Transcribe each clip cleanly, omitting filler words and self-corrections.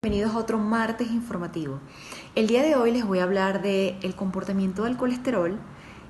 Bienvenidos a otro martes informativo. El día de hoy les voy a hablar del comportamiento del colesterol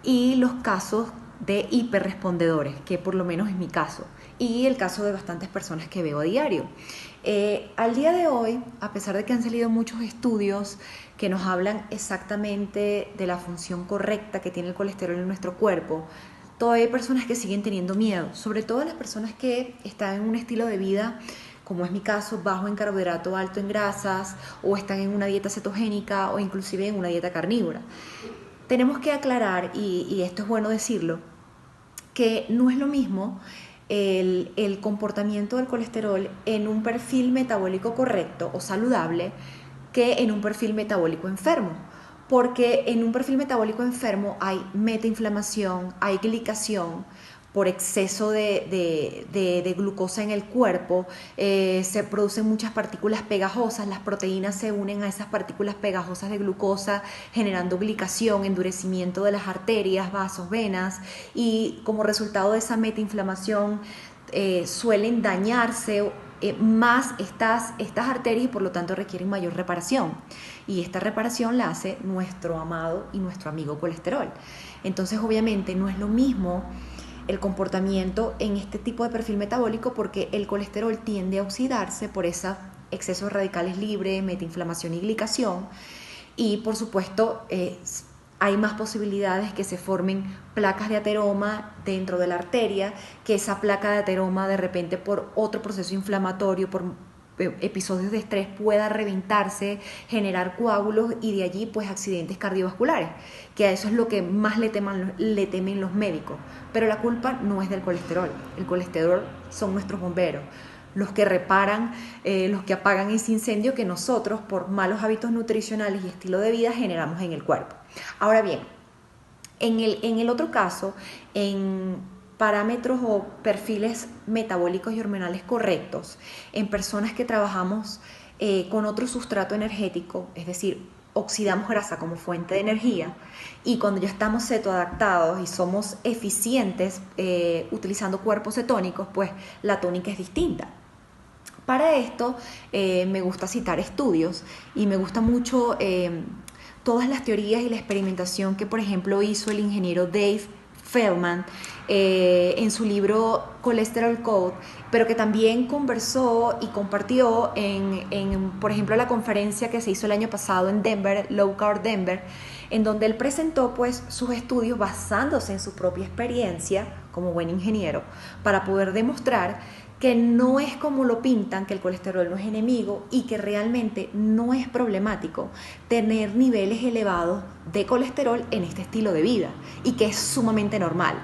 y los casos de hiperrespondedores, que por lo menos es mi caso, y el caso de bastantes personas que veo a diario. Al día de hoy, a pesar de que han salido muchos estudios que nos hablan exactamente de la función correcta que tiene el colesterol en nuestro cuerpo, todavía hay personas que siguen teniendo miedo, sobre todo las personas que están en un estilo de vida, como es mi caso, bajo en carbohidrato, alto en grasas, o están en una dieta cetogénica o inclusive en una dieta carnívora. Tenemos que aclarar, y esto es bueno decirlo, que no es lo mismo el comportamiento del colesterol en un perfil metabólico correcto o saludable que en un perfil metabólico enfermo. Porque en un perfil metabólico enfermo hay metainflamación, hay glicación por exceso de glucosa en el cuerpo, se producen muchas partículas pegajosas, las proteínas se unen a esas partículas pegajosas de glucosa generando glicación, endurecimiento de las arterias, vasos, venas, y como resultado de esa metainflamación suelen dañarse más estas arterias y por lo tanto requieren mayor reparación. Y esta reparación la hace nuestro amado y nuestro amigo colesterol. Entonces obviamente no es lo mismo el comportamiento en este tipo de perfil metabólico porque el colesterol tiende a oxidarse por ese exceso de radicales libres, metainflamación y glicación, y por supuesto hay más posibilidades que se formen placas de ateroma dentro de la arteria, que esa placa de ateroma de repente por otro proceso inflamatorio, por episodios de estrés pueda reventarse, generar coágulos y de allí pues accidentes cardiovasculares, que a eso es lo que más le temen los médicos. Pero la culpa no es del colesterol, el colesterol son nuestros bomberos, los que reparan, los que apagan ese incendio que nosotros por malos hábitos nutricionales y estilo de vida generamos en el cuerpo. Ahora bien, en el otro caso, en parámetros o perfiles metabólicos y hormonales correctos, en personas que trabajamos con otro sustrato energético, es decir, oxidamos grasa como fuente de energía, y cuando ya estamos cetoadaptados y somos eficientes utilizando cuerpos cetónicos, pues la tónica es distinta. Para esto me gusta citar estudios y me gusta mucho todas las teorías y la experimentación que, por ejemplo, hizo el ingeniero Dave Feldman en su libro Cholesterol Code, pero que también conversó y compartió por ejemplo, la conferencia que se hizo el año pasado en Denver, Low Carb Denver, en donde él presentó pues sus estudios basándose en su propia experiencia como buen ingeniero para poder demostrar que no es como lo pintan, que el colesterol no es enemigo y que realmente no es problemático tener niveles elevados de colesterol en este estilo de vida y que es sumamente normal.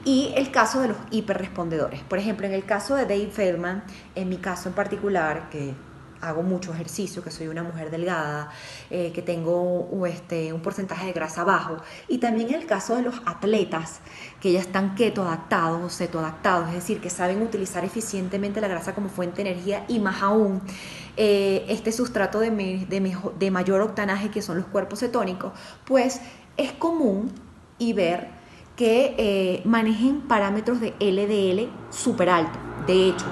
Y el caso de los hiperrespondedores, por ejemplo, en el caso de Dave Feldman, en mi caso en particular, que hago mucho ejercicio, que soy una mujer delgada, que tengo un porcentaje de grasa bajo, y también en el caso de los atletas que ya están keto adaptados o ceto adaptados, es decir, que saben utilizar eficientemente la grasa como fuente de energía y más aún este sustrato de mayor octanaje que son los cuerpos cetónicos, pues es común y ver que manejen parámetros de LDL súper alto. De hecho,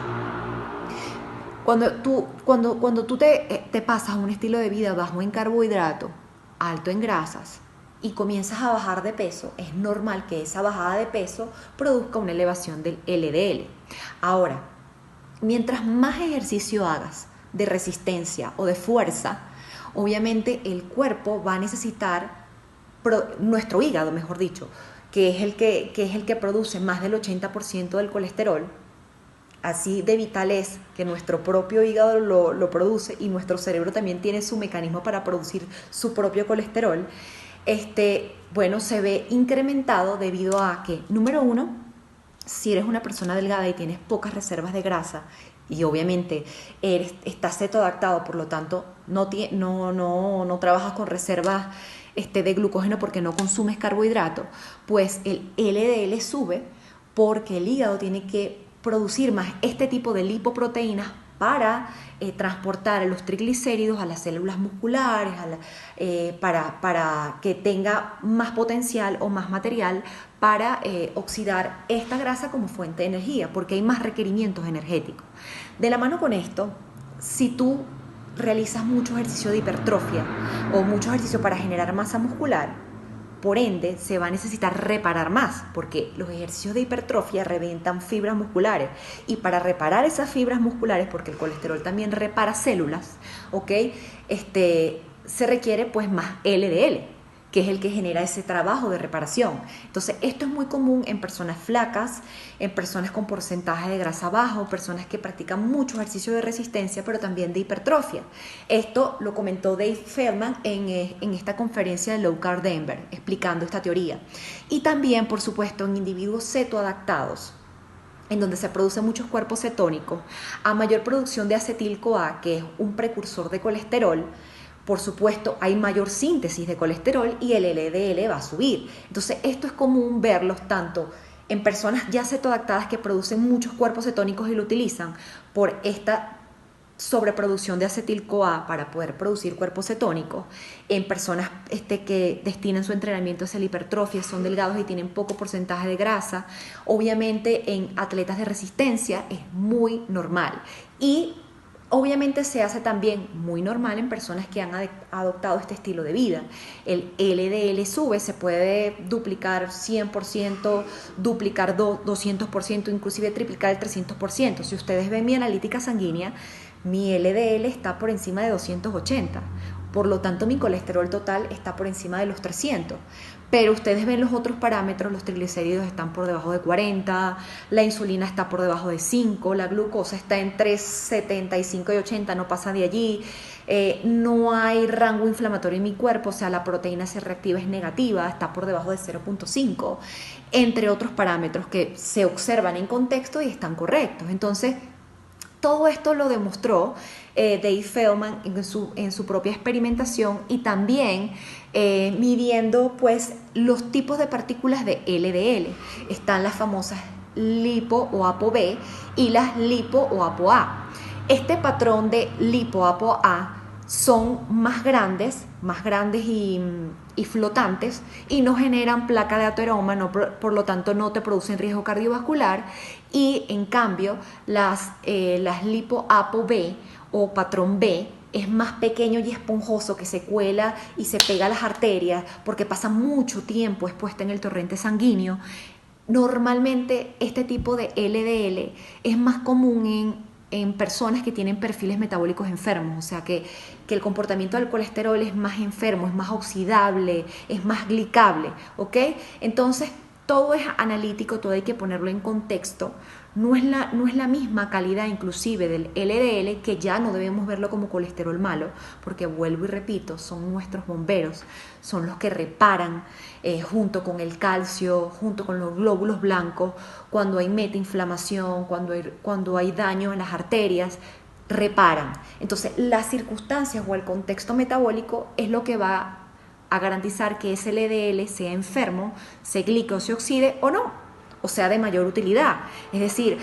cuando tú te pasas a un estilo de vida bajo en carbohidrato, alto en grasas y comienzas a bajar de peso, es normal que esa bajada de peso produzca una elevación del LDL. Ahora, mientras más ejercicio hagas de resistencia o de fuerza, obviamente el cuerpo va a necesitar, nuestro hígado, mejor dicho, que es el que produce más del 80% del colesterol. Así de vital es que nuestro propio hígado lo produce y nuestro cerebro también tiene su mecanismo para producir su propio colesterol. Bueno, se ve incrementado debido a que, número uno, si eres una persona delgada y tienes pocas reservas de grasa y obviamente estás cetoadaptado, por lo tanto no trabajas con reservas de glucógeno porque no consumes carbohidratos, pues el LDL sube porque el hígado tiene que producir más este tipo de lipoproteínas para transportar los triglicéridos a las células musculares, para que tenga más potencial o más material para oxidar esta grasa como fuente de energía, porque hay más requerimientos energéticos. De la mano con esto, si tú realizas mucho ejercicio de hipertrofia o mucho ejercicio para generar masa muscular, por ende, se va a necesitar reparar más, porque los ejercicios de hipertrofia revientan fibras musculares. Y para reparar esas fibras musculares, porque el colesterol también repara células, ¿ok? Se requiere pues más LDL, que es el que genera ese trabajo de reparación. Entonces, esto es muy común en personas flacas, en personas con porcentaje de grasa bajo, personas que practican mucho ejercicio de resistencia, pero también de hipertrofia. Esto lo comentó Dave Feldman en esta conferencia de Low Carb Denver, explicando esta teoría. Y también, por supuesto, en individuos cetoadaptados, en donde se producen muchos cuerpos cetónicos, a mayor producción de acetil-CoA, que es un precursor de colesterol, por supuesto, hay mayor síntesis de colesterol y el LDL va a subir. Entonces, esto es común verlos tanto en personas ya cetoadaptadas que producen muchos cuerpos cetónicos y lo utilizan por esta sobreproducción de acetil-CoA para poder producir cuerpos cetónicos, en personas que destinan su entrenamiento hacia la hipertrofia, son delgados y tienen poco porcentaje de grasa. Obviamente en atletas de resistencia es muy normal, y obviamente se hace también muy normal en personas que han adoptado este estilo de vida. El LDL sube, se puede duplicar 100%, duplicar 200%, inclusive triplicar el 300%. Si ustedes ven mi analítica sanguínea, mi LDL está por encima de 280. Por lo tanto, mi colesterol total está por encima de los 300. Pero ustedes ven los otros parámetros, los triglicéridos están por debajo de 40, la insulina está por debajo de 5, la glucosa está entre 75 y 80, no pasa de allí, no hay rango inflamatorio en mi cuerpo, o sea, la proteína C reactiva es negativa, está por debajo de 0.5, entre otros parámetros que se observan en contexto y están correctos. Entonces, todo esto lo demostró Dave Feldman en su propia experimentación, y también midiendo pues los tipos de partículas de LDL. Están las famosas lipo o ApoB y las lipo o ApoA. Este patrón de lipo ApoA son más grandes y flotantes, y no generan placa de ateroma, por lo tanto no te producen riesgo cardiovascular. Y en cambio las lipo-ApoB o patrón B es más pequeño y esponjoso, que se cuela y se pega a las arterias porque pasa mucho tiempo expuesta en el torrente sanguíneo. Normalmente este tipo de LDL es más común en personas que tienen perfiles metabólicos enfermos, o sea que el comportamiento del colesterol es más enfermo, es más oxidable, es más glicable, ¿ok? Entonces, todo es analítico, todo hay que ponerlo en contexto. No es la misma calidad inclusive del LDL, que ya no debemos verlo como colesterol malo, porque vuelvo y repito, son nuestros bomberos, son los que reparan junto con el calcio, junto con los glóbulos blancos, cuando hay metainflamación, cuando hay daño en las arterias, reparan. Entonces, las circunstancias o el contexto metabólico es lo que va a garantizar que ese LDL sea enfermo, se glique o se oxide o no, o sea de mayor utilidad, es decir,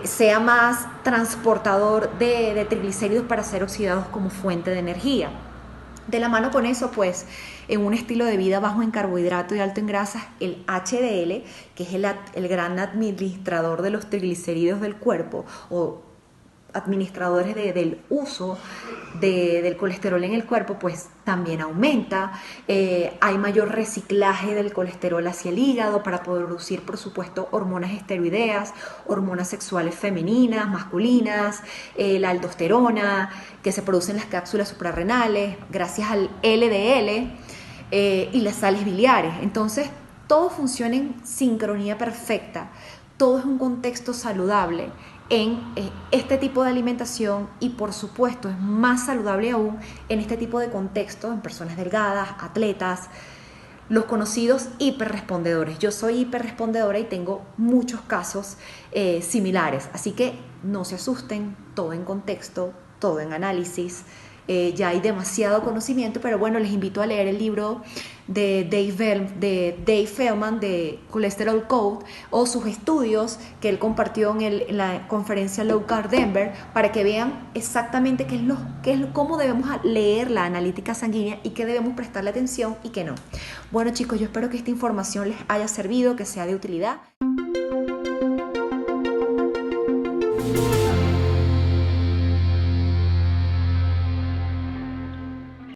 sea más transportador de triglicéridos para ser oxidados como fuente de energía. De la mano con eso, pues, en un estilo de vida bajo en carbohidratos y alto en grasas, el HDL, que es el gran administrador de los triglicéridos del cuerpo, o administradores del uso del colesterol en el cuerpo, pues también aumenta. Hay mayor reciclaje del colesterol hacia el hígado para poder producir, por supuesto, hormonas esteroideas, hormonas sexuales femeninas, masculinas, la aldosterona, que se produce en las cápsulas suprarrenales gracias al LDL, y las sales biliares. Entonces, todo funciona en sincronía perfecta, todo es un contexto saludable en este tipo de alimentación, y por supuesto es más saludable aún en este tipo de contexto en personas delgadas, atletas, los conocidos hiperrespondedores. Yo soy hiperrespondedora y tengo muchos casos similares, así que no se asusten, todo en contexto, todo en análisis. Ya hay demasiado conocimiento, pero bueno, les invito a leer el libro de Dave Feldman de Cholesterol Code, o sus estudios que él compartió en la conferencia Low Carb Denver, para que vean exactamente cómo debemos leer la analítica sanguínea y qué debemos prestarle atención y qué no. Bueno chicos, yo espero que esta información les haya servido, que sea de utilidad.